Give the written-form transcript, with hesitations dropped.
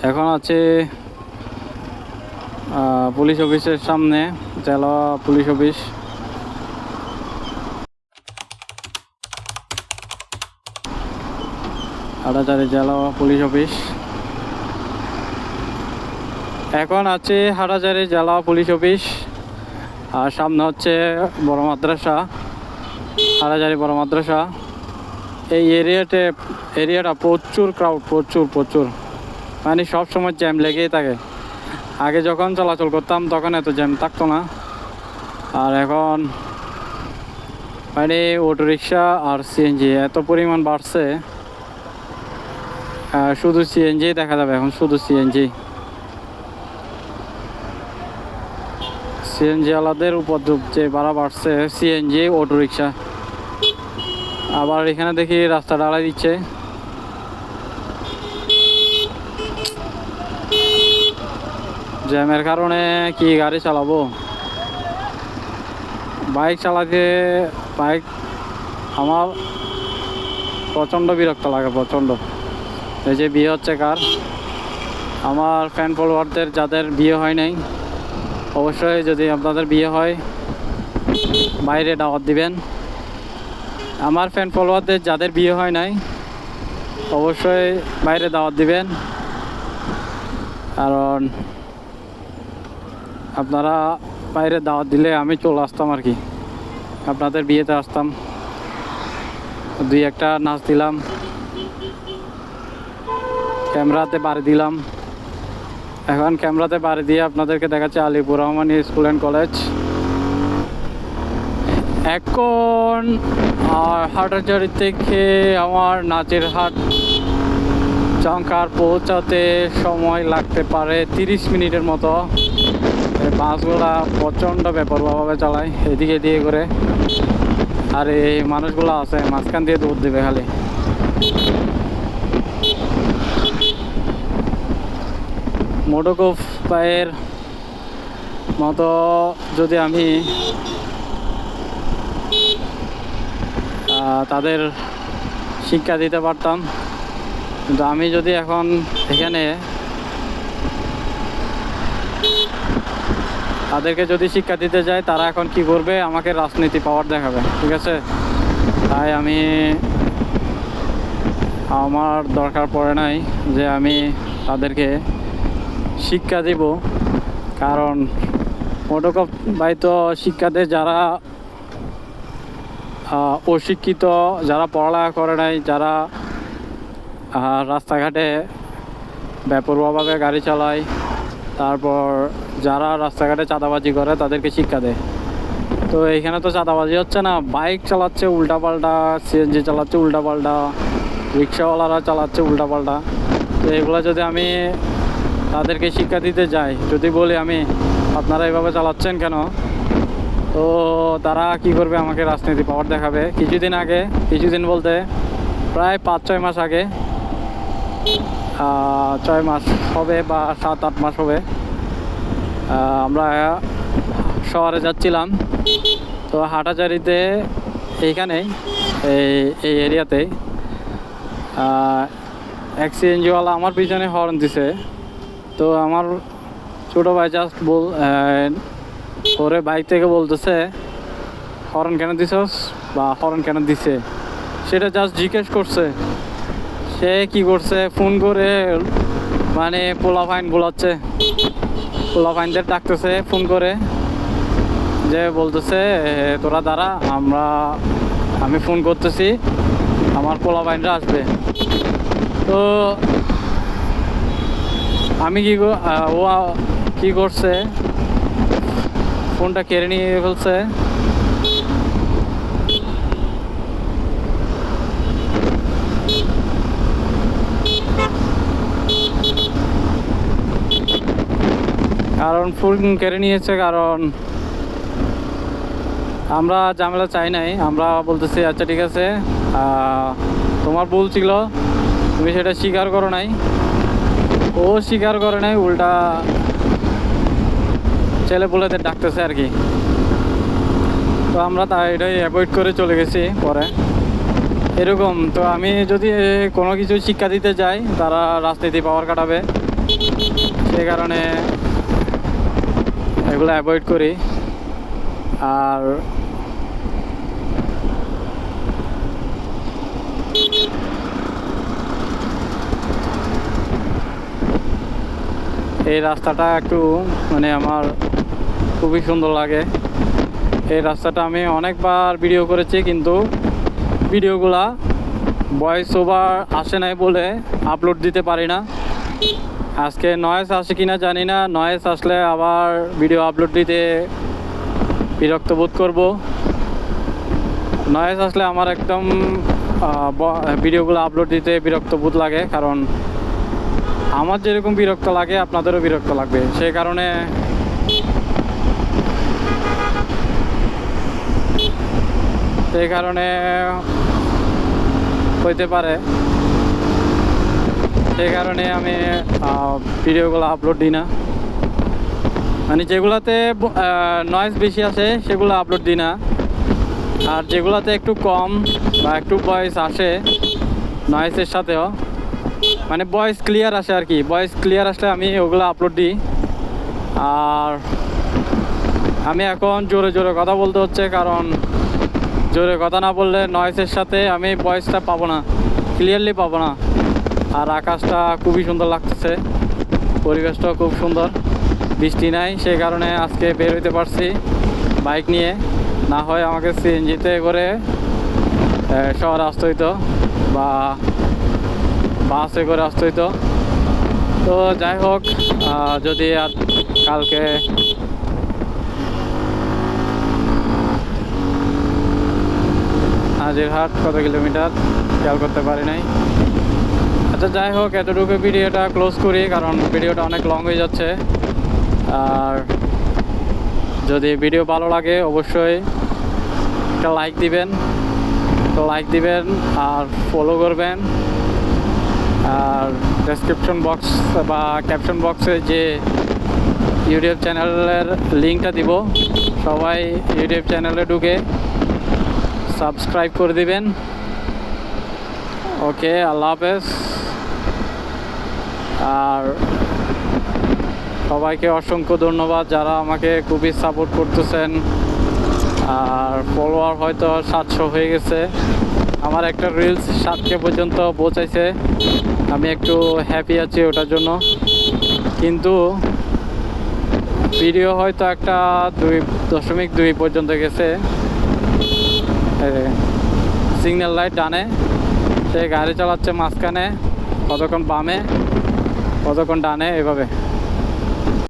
এখন আছে পুলিশ অফিসের সামনে, জেলা পুলিশ অফিস। হাটাজারি জেলা পুলিশ অফিস। এখন আছে হাটাজারি জেলা পুলিশ অফিস, আর সামনে হচ্ছে বড় মাদ্রাসা, হাটাজারি বড় মাদ্রাসা। এই এরিয়াটা প্রচুর ক্রাউড, প্রচুর প্রচুর, মানে সব সময় জ্যাম লেগেই থাকে। আগে যখন চলাচল করতাম তখন এত জ্যাম থাকতো না, আর এখন মানে অটোরিকশা আর সিএনজি এত পরিমাণ বাড়ছে, শুধু সিএনজি দেখা যাবে এখন, শুধু সিএনজি। সিএনজি আলাদের উপদ্রব যে ভাড়া বাড়ছে, সিএনজি অটোরিকশা। আবার এখানে দেখি রাস্তা ঢালাই দিচ্ছে। জ্যামের কারণে কি গাড়ি চালাবো, বাইক চালাতে, বাইক আমার প্রচণ্ড বিরক্ত লাগে, প্রচণ্ড। এই যে বিয়ে হচ্ছে কার, আমার ফ্যান ফলোয়ারদের যাদের বিয়ে হয় নাই, অবশ্যই যদি আপনাদের বিয়ে হয় বাইরে দাওয়াত দিবেন। আমার ফ্যান ফলোয়ারদের যাদের বিয়ে হয় নাই অবশ্যই বাইরে দাওয়াত দিবেন, কারণ আপনারা বাইরে দাওয়াত দিলে আমি চলে আসতাম আর কি, আপনাদের বিয়েতে আসতাম, দুই একটা নাচ দিলাম, ক্যামেরাতে বাড়ি দিলাম। এখন ক্যামেরাতে বাড়ি দিয়ে আপনাদেরকে দেখাচ্ছে Alipur Rahmani school and college. এখন হাটাজারি থেকে আমার নাজিরহাট জংকার পৌঁছাতে সময় লাগতে পারে 30 মিনিটের মতো। বাসগুলা প্রচণ্ড বেপরোয়াভাবে চালায়, এদিকে দিয়ে করে, আর এই মানুষগুলো আছে মাঝখান দিয়ে দৌড় দেবে খালি। মোটোকফ ভাইয়ের মতো যদি আমি তাদের শিক্ষা দিতে পারতাম, কিন্তু আমি যদি এখন এখানে তাদেরকে যদি শিক্ষা দিতে যাই, তারা এখন কি করবে, আমাকে রাজনীতি পাওয়ার দেখাবে, ঠিক আছে। তাই আমি, আমার দরকার পড়ে নাই যে আমি তাদেরকে শিক্ষা দিব, কারণ মোটোকফ ভাই তো শিক্ষা দেয় যারা অশিক্ষিত, যারা পড়ালেখা করে নাই, যারা রাস্তাঘাটে বেপরোয়াভাবে গাড়ি চালায়, তারপর যারা রাস্তাঘাটে চাঁদাবাজি করে তাদেরকে শিক্ষা দেয়। তো এইখানে তো চাঁদাবাজি হচ্ছে না, বাইক চালাচ্ছে উল্টাপাল্টা, সিএনজি চালাচ্ছে উল্টাপাল্টা, রিক্সাওয়ালারা চালাচ্ছে উল্টাপাল্টা। তো এগুলো যদি আমি তাদেরকে শিক্ষা দিতে যাই, যদি বলি আমি আপনারা এভাবে চালাচ্ছেন কেন, তো তারা কি করবে, আমাকে রাজনীতি পাওয়ার দেখাবে। কিছুদিন বলতে প্রায় 5-6 মাস আগে, 6 মাস হবে বা 7-8 মাস হবে, আমরা শহরে যাচ্ছিলাম। তো হাটাজারিতে এইখানেই এই এরিয়াতেই এক সিএনজিওয়ালা আমার পিছনে হর্ন দিছে। তো আমার ছোটো ভাই জাস্ট ওরে বাইক থেকে বলতেছে হর্ন কেন দিছস বা হর্ন কেন দিছে, সেটা জাস্ট জিজ্ঞেস করছে। সে কি করছে, ফোন করে মানে পোলাপাইন বোলাচ্ছে, পোলাপাইনদের ডাকতেছে ফোন করে, যে বলতেছে তোরা দাঁড়া, আমি ফোন করতেছি, আমার পোলাপাইনরা আসবে। তো আমি ও কি করছে, ফোনটা কেড়ে নিয়ে ফেলছে। কারণ ফোন কেড়ে নিয়েছে, কারণ আমরা ঝামেলা চাই নাই। আমরা বলতেছি আচ্ছা ঠিক আছে, তোমার ভুল ছিল, তুমি সেটা স্বীকার করো নাই। ও স্বীকার করে নাই, উল্টা ছেলে পুলেদের ডাকতেছে আর কি। তো আমরা তাই এটাই অ্যাভয়েড করে চলে গেছি পরে। এরকম তো আমি যদি কোনো কিছু শিক্ষা দিতে যাই, তারা রাজনীতি পাওয়ার কাটাবে, সে কারণে এগুলো অ্যাভয়েড করি। আর এই রাস্তাটা একটু মানে আমার খুবই সুন্দর লাগে। এই রাস্তাটা আমি অনেকবার ভিডিও করেছি, কিন্তু ভিডিওগুলা ভয়েস ওভার আসে নাই বলে আপলোড দিতে পারি না। আজকে নয়েজ আসে কিনা জানি না, নয়েজ আসলে আবার ভিডিও আপলোড দিতে বিরক্ত বোধ করব। নয়েজ আসলে আমার একদম ভিডিওগুলো আপলোড দিতে বিরক্ত বোধ লাগে, কারণ আমার যেরকম বিরক্ত লাগে আপনাদেরও বিরক্ত লাগবে। সেই কারণে হইতে পারে, সেই কারণে আমি ভিডিওগুলো আপলোড দিই না। মানে যেগুলাতে নয়েজ বেশি আসে সেগুলো আপলোড দিই না, আর যেগুলাতে একটু কম বা একটু ভয়েস আসে নয়েজের সাথেও, মানে ভয়েস ক্লিয়ার আসে আর কি, ভয়েস ক্লিয়ার আসলে আমি ওগুলো আপলোড দিই। আর আমি এখন জোরে জোরে কথা বলতে হচ্ছে, কারণ জোরে কথা না বললে নয়েজের সাথে আমি ভয়েসটা পাবো না, ক্লিয়ারলি পাবো না। আর আকাশটা খুবই সুন্দর লাগতেছে, পরিবেশটাও খুব সুন্দর, বৃষ্টি নাই, সেই কারণে আজকে বের হইতে পারছি বাইক নিয়ে। না হয় আমাকে সিএনজিতে করে শহরে আসতে হইতো বা বাসে করে আসতে হইতো। তো যাই হোক, যদি আর কালকে হাজিরহাট কত কিলোমিটার খেয়াল করতে পারি নাই। আচ্ছা যাই হোক, এতটুকু ভিডিওটা ক্লোজ করি, কারণ ভিডিওটা অনেক লং হয়ে যাচ্ছে। আর যদি ভিডিও ভালো লাগে অবশ্যই একটা লাইক দিবেন আর ফলো করবেন। আর ডেসক্রিপশন বক্স বা ক্যাপশন বক্সে যে ইউটিউব চ্যানেলের লিঙ্কটা দিব, সবাই ইউটিউব চ্যানেলে ঢুকে সাবস্ক্রাইব করে দিবেন। ওকে, আল্লাহ হাফেজ। আর সবাইকে অসংখ্য ধন্যবাদ যারা আমাকে খুবই সাপোর্ট করতেছেন। আর ফলোয়ার হয়তো 700 হয়ে গেছে, আমার একটা রিলস 7K পর্যন্ত পৌঁছাইছে, আমি একটু হ্যাপি আছি ওটার জন্য। কিন্তু ভিডিও হয়তো একটা 2.2 পর্যন্ত গেছে। সিগন্যাল লাইট ডানে, সে গাড়ি চালাচ্ছে মাঝখানে, কতক্ষণ বামে কতক্ষণ ডানে, এভাবে।